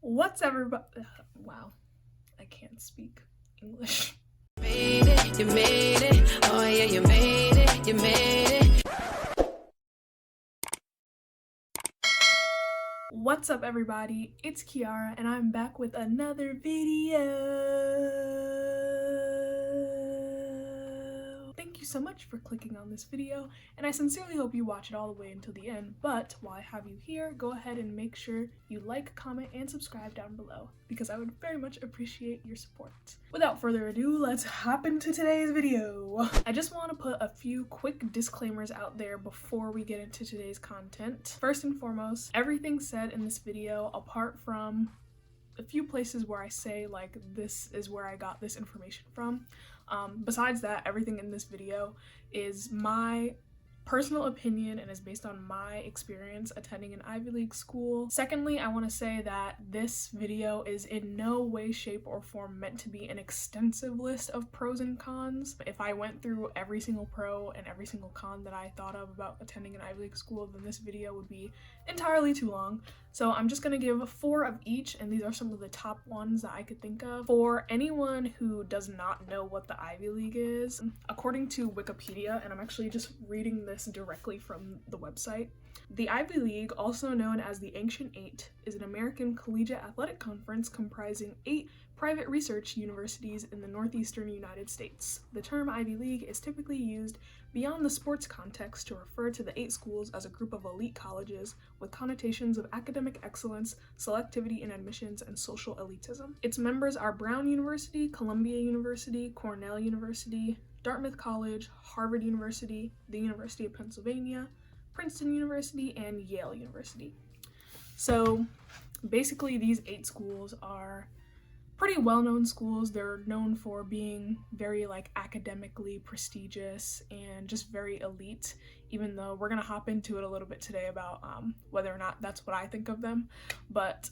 What's everybody? Wow, I can't speak English. Made it, you made it. Oh yeah, you made it, you made it. What's up, everybody? It's Kiara, and I'm back with another video. Thank you so much for clicking on this video, and I sincerely hope you watch it all the way until the end. But while I have you here, go ahead and make sure you like, comment, and subscribe down below, because I would very much appreciate your support. Without further ado, let's hop into today's video. I just want to put a few quick disclaimers out there before we get into today's content. First and foremost, everything said in this video, apart from a few places where I say like this is where I got this information from, besides that, everything in this video is my personal opinion and is based on my experience attending an Ivy League school. Secondly, I want to say that this video is in no way, shape, or form meant to be an extensive list of pros and cons. If I went through every single pro and every single con that I thought of about attending an Ivy League school, then this video would be entirely too long. So I'm just gonna give 4 of each, and these are some of the top ones that I could think of. For anyone who does not know what the Ivy League is, according to Wikipedia, and I'm actually just reading this directly from the website, the Ivy League, also known as the Ancient Eight, is an American collegiate athletic conference comprising 8 private research universities in the northeastern United States. The term Ivy League is typically used beyond the sports context to refer to the 8 schools as a group of elite colleges with connotations of academic excellence, selectivity in admissions, and social elitism. Its members are Brown University, Columbia University, Cornell University, Dartmouth College, Harvard University, the University of Pennsylvania, Princeton University, and Yale University. So basically these 8 schools are pretty well-known schools. They're known for being very like academically prestigious and just very elite, even though we're gonna hop into it a little bit today about whether or not that's what I think of them. But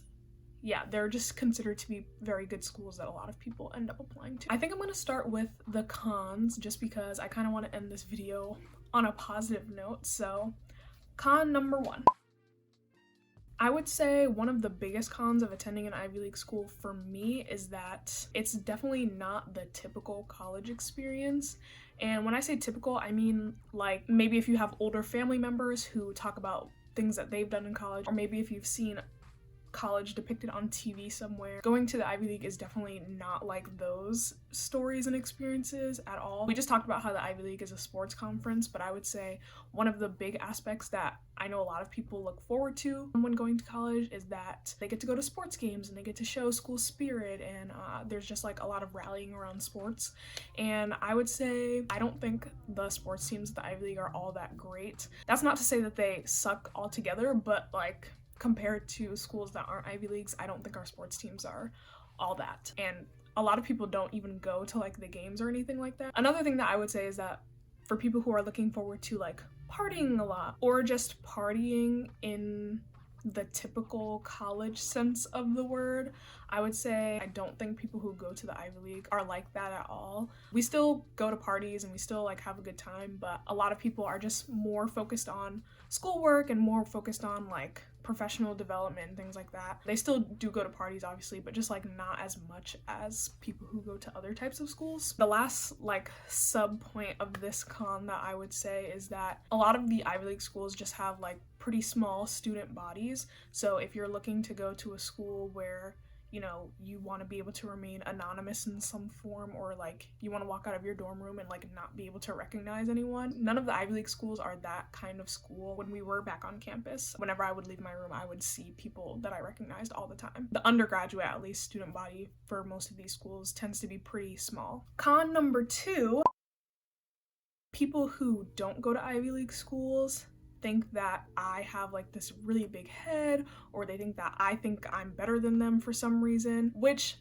yeah, they're just considered to be very good schools that a lot of people end up applying to. I think I'm gonna start with the cons just because I kind of want to end this video on a positive note. So con number 1. I would say one of the biggest cons of attending an Ivy League school for me is that it's definitely not the typical college experience. And when I say typical, I mean like maybe if you have older family members who talk about things that they've done in college, or maybe if you've seen college depicted on TV somewhere. Going to the Ivy League is definitely not like those stories and experiences at all. We just talked about how the Ivy League is a sports conference, but I would say one of the big aspects that I know a lot of people look forward to when going to college is that they get to go to sports games and they get to show school spirit, and there's just like a lot of rallying around sports. And I would say I don't think the sports teams at the Ivy League are all that great. That's not to say that they suck altogether, but like compared to schools that aren't Ivy Leagues, I don't think our sports teams are all that. And a lot of people don't even go to like the games or anything like that. Another thing that I would say is that for people who are looking forward to like partying a lot, or just partying in the typical college sense of the word, I would say I don't think people who go to the Ivy League are like that at all. We still go to parties and we still like have a good time, but a lot of people are just more focused on schoolwork and more focused on like professional development and things like that. They still do go to parties obviously, but just like not as much as people who go to other types of schools. The last like sub point of this con that I would say is that a lot of the Ivy League schools just have like pretty small student bodies. So if you're looking to go to a school where you know, you want to be able to remain anonymous in some form, or like you want to walk out of your dorm room and like not be able to recognize anyone. None of the Ivy League schools are that kind of school. When we were back on campus, whenever I would leave my room, I would see people that I recognized all the time. The undergraduate, at least, student body for most of these schools tends to be pretty small. Con number 2, people who don't go to Ivy League schools think that I have like this really big head, or they think that I think I'm better than them for some reason, which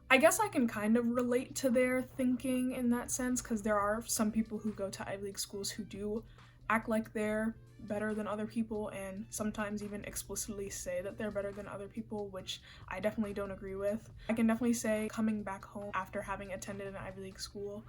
I guess I can kind of relate to their thinking in that sense, because there are some people who go to Ivy League schools who do act like they're better than other people, and sometimes even explicitly say that they're better than other people, which I definitely don't agree with. I can definitely say coming back home after having attended an Ivy League school,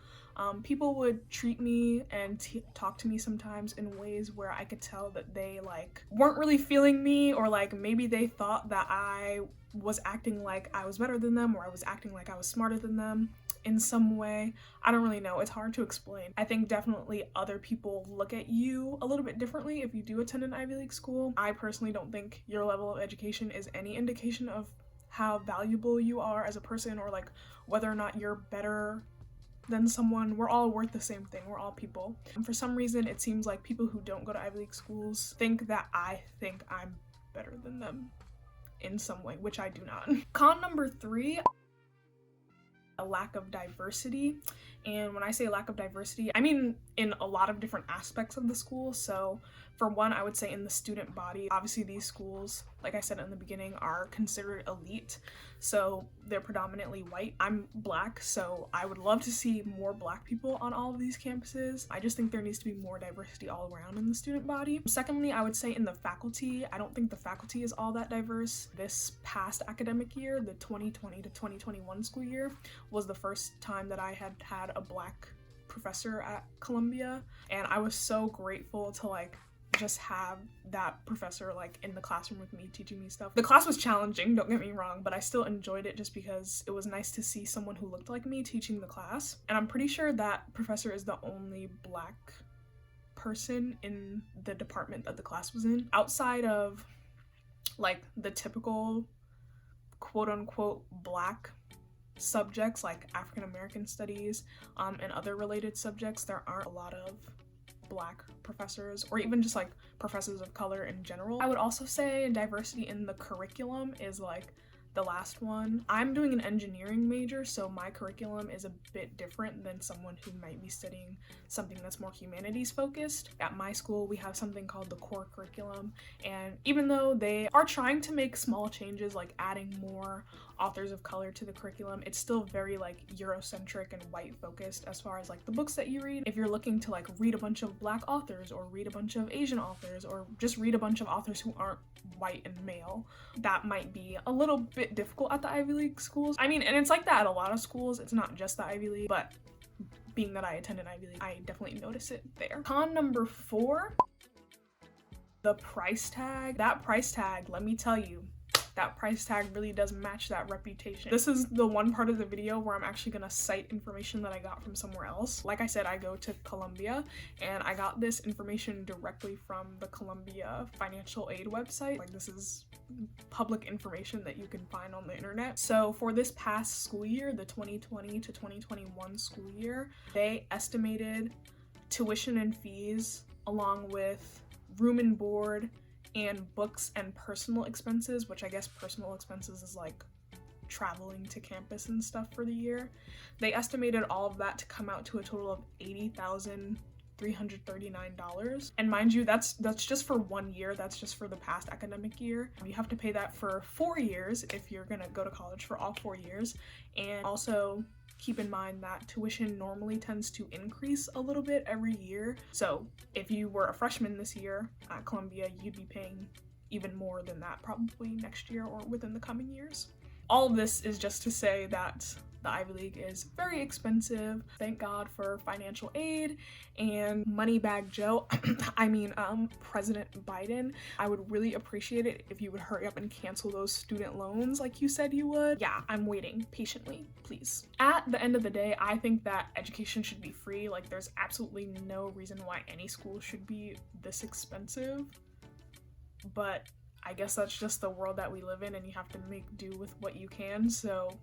people would treat me and talk to me sometimes in ways where I could tell that they like weren't really feeling me, or like maybe they thought that I was acting like I was better than them, or I was acting like I was smarter than them in some way. I don't really know. It's hard to explain. I think definitely other people look at you a little bit differently if you do attend an Ivy League school. I personally don't think your level of education is any indication of how valuable you are as a person, or like whether or not you're better than someone. We're all worth the same thing. We're all people. And for some reason, it seems like people who don't go to Ivy League schools think that I think I'm better than them in some way, which I do not. Con number 3, a lack of diversity. And when I say lack of diversity, I mean in a lot of different aspects of the school. So for one, I would say in the student body. Obviously these schools, like I said in the beginning, are considered elite, so they're predominantly white. I'm black, so I would love to see more black people on all of these campuses. I just think there needs to be more diversity all around in the student body. Secondly, I would say in the faculty, I don't think the faculty is all that diverse. This past academic year, the 2020 to 2021 school year, was the first time that I had had a black professor at Columbia, and I was so grateful to like just have that professor like in the classroom with me teaching me stuff. The class was challenging, don't get me wrong, but I still enjoyed it just because it was nice to see someone who looked like me teaching the class. And I'm pretty sure that professor is the only black person in the department that the class was in, outside of like the typical quote unquote black subjects like African American studies and other related subjects. There aren't a lot of black professors, or even just like professors of color in general. I would also say diversity in the curriculum is like the last one. I'm doing an engineering major, so my curriculum is a bit different than someone who might be studying something that's more humanities focused. At my school, we have something called the core curriculum, and even though they are trying to make small changes like adding more authors of color to the curriculum, it's still very like Eurocentric and white focused as far as like the books that you read. If you're looking to like read a bunch of black authors, or read a bunch of Asian authors, or just read a bunch of authors who aren't white and male, that might be a little bit difficult at the Ivy League schools. I mean, and it's like that at a lot of schools. It's not just the Ivy League, but being that I attend an Ivy League, I definitely notice it there. Con number 4, the price tag. That price tag, let me tell you, that price tag really does match that reputation. This is the one part of the video where I'm actually gonna cite information that I got from somewhere else. Like I said, I go to Columbia, and I got this information directly from the Columbia financial aid website. Like, this is public information that you can find on the internet. So for this past school year, the 2020 to 2021 school year, they estimated tuition and fees along with room and board and books and personal expenses, which I guess personal expenses is like traveling to campus and stuff for the year. They estimated all of that to come out to a total of $80,339. And mind you, that's just for 1 year. That's just for the past academic year. You have to pay that for 4 years if you're gonna go to college for all 4 years. And also keep in mind that tuition normally tends to increase a little bit every year. So if you were a freshman this year at Columbia, you'd be paying even more than that probably next year or within the coming years. All of this is just to say that the Ivy League is very expensive. Thank God for financial aid and Moneybag Joe, President Biden. I would really appreciate it if you would hurry up and cancel those student loans like you said you would. Yeah, I'm waiting patiently, please. At the end of the day, I think that education should be free. Like, there's absolutely no reason why any school should be this expensive. But I guess that's just the world that we live in, and you have to make do with what you can, so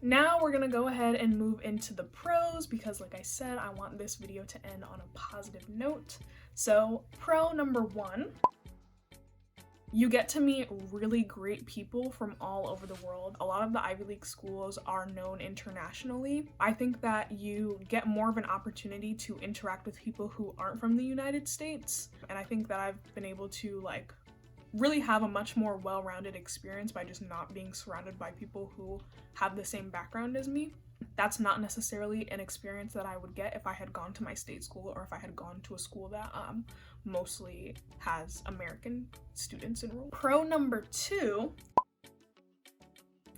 now we're gonna go ahead and move into the pros, because like I said, I want this video to end on a positive note. So pro number 1, you get to meet really great people from all over the world. A lot of the Ivy League schools are known internationally. I think that you get more of an opportunity to interact with people who aren't from the United States. And I think that I've been able to like really have a much more well-rounded experience by just not being surrounded by people who have the same background as me. That's not necessarily an experience that I would get if I had gone to my state school, or if I had gone to a school that mostly has American students enrolled. Pro number 2,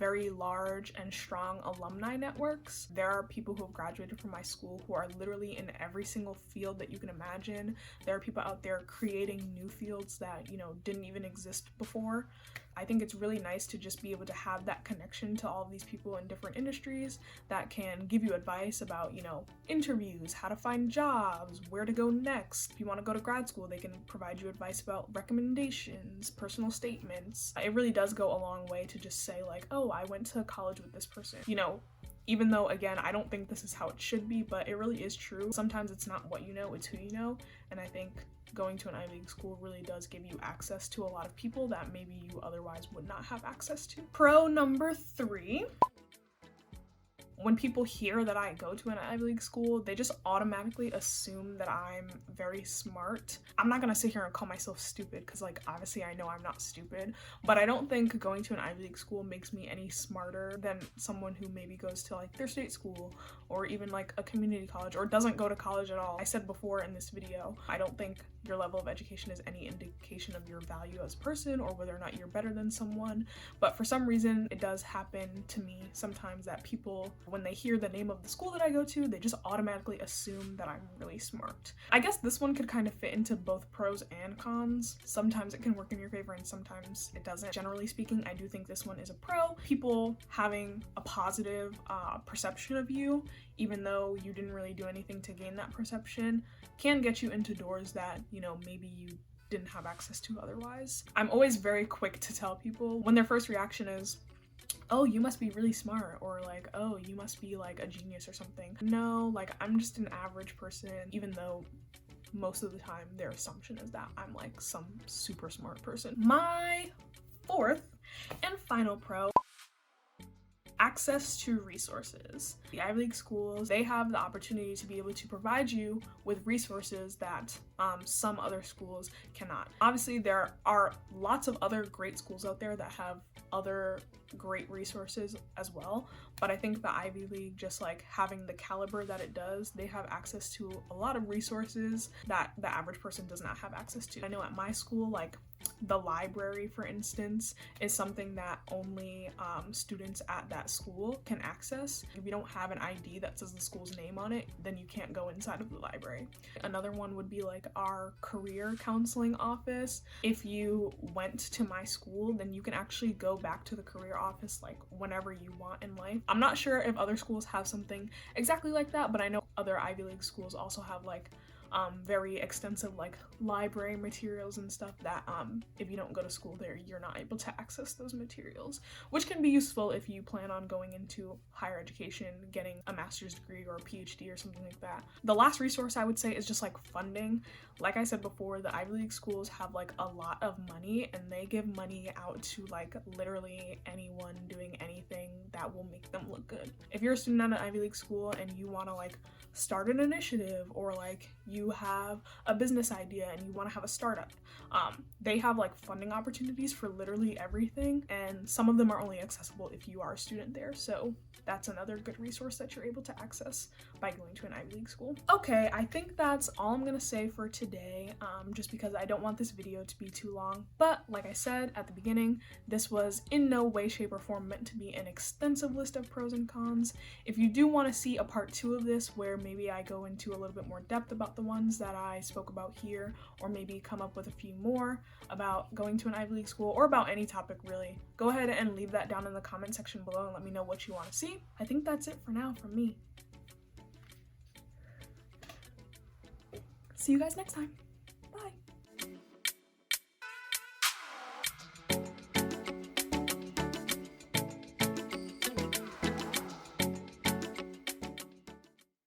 very large and strong alumni networks. There are people who have graduated from my school who are literally in every single field that you can imagine. There are people out there creating new fields that, you know, didn't even exist before. I think it's really nice to just be able to have that connection to all of these people in different industries that can give you advice about, you know, interviews, how to find jobs, where to go next. If you want to go to grad school, they can provide you advice about recommendations, personal statements. It really does go a long way to just say like, oh, I went to college with this person. You know, even though, again, I don't think this is how it should be, but it really is true. Sometimes it's not what you know, it's who you know. And I think going to an Ivy League school really does give you access to a lot of people that maybe you otherwise would not have access to. Pro number 3. When people hear that I go to an Ivy League school, they just automatically assume that I'm very smart. I'm not gonna sit here and call myself stupid because, like, obviously I know I'm not stupid, but I don't think going to an Ivy League school makes me any smarter than someone who maybe goes to like their state school or even like a community college or doesn't go to college at all. I said before in this video, I don't think your level of education is any indication of your value as a person or whether or not you're better than someone, but for some reason it does happen to me sometimes that people, when they hear the name of the school that I go to, they just automatically assume that I'm really smart. I guess this one could kind of fit into both pros and cons. Sometimes it can work in your favor and sometimes it doesn't. Generally speaking, I do think this one is a pro. People having a positive perception of you, even though you didn't really do anything to gain that perception, can get you into doors that, you know, maybe you didn't have access to otherwise. I'm always very quick to tell people when their first reaction is, oh, you must be really smart, or like, oh, you must be like a genius or something. No, like, I'm just an average person, even though most of the time their assumption is that I'm like some super smart person. My 4th and final pro: access to resources. The Ivy League schools, they have the opportunity to be able to provide you with resources that some other schools cannot. Obviously, there are lots of other great schools out there that have other great resources as well, but I think the Ivy League, just like having the caliber that it does, they have access to a lot of resources that the average person does not have access to. I know at my school, like the library, for instance, is something that only students at that school can access. If you don't have an ID that says the school's name on it, then you can't go inside of the library. Another one would be like our career counseling office. If you went to my school, then you can actually go back to the career office like whenever you want in life. I'm not sure if other schools have something exactly like that, but I know other Ivy League schools also have like very extensive like library materials and stuff that if you don't go to school there, you're not able to access those materials, which can be useful if you plan on going into higher education, getting a master's degree or a PhD or something like that. The last resource I would say is just like funding. Like I said before, the Ivy League schools have like a lot of money and they give money out to like literally anyone doing anything that will make them look good. If you're a student at an Ivy League school and you want to like start an initiative, or like you have a business idea and you want to have a startup, they have like funding opportunities for literally everything, and some of them are only accessible if you are a student there. So that's another good resource that you're able to access by going to an Ivy League school. Okay, I think that's all I'm gonna say for today, just because I don't want this video to be too long. But like I said at the beginning, this was in no way, shape, or form meant to be an extensive list of pros and cons. If you do want to see a part 2 of this, where maybe I go into a little bit more depth about the ones that I spoke about here, or maybe come up with a few more about going to an Ivy League school, or about any topic really, go ahead and leave that down in the comment section below and let me know what you want to see. I think that's it for now from me. See you guys next time. Bye.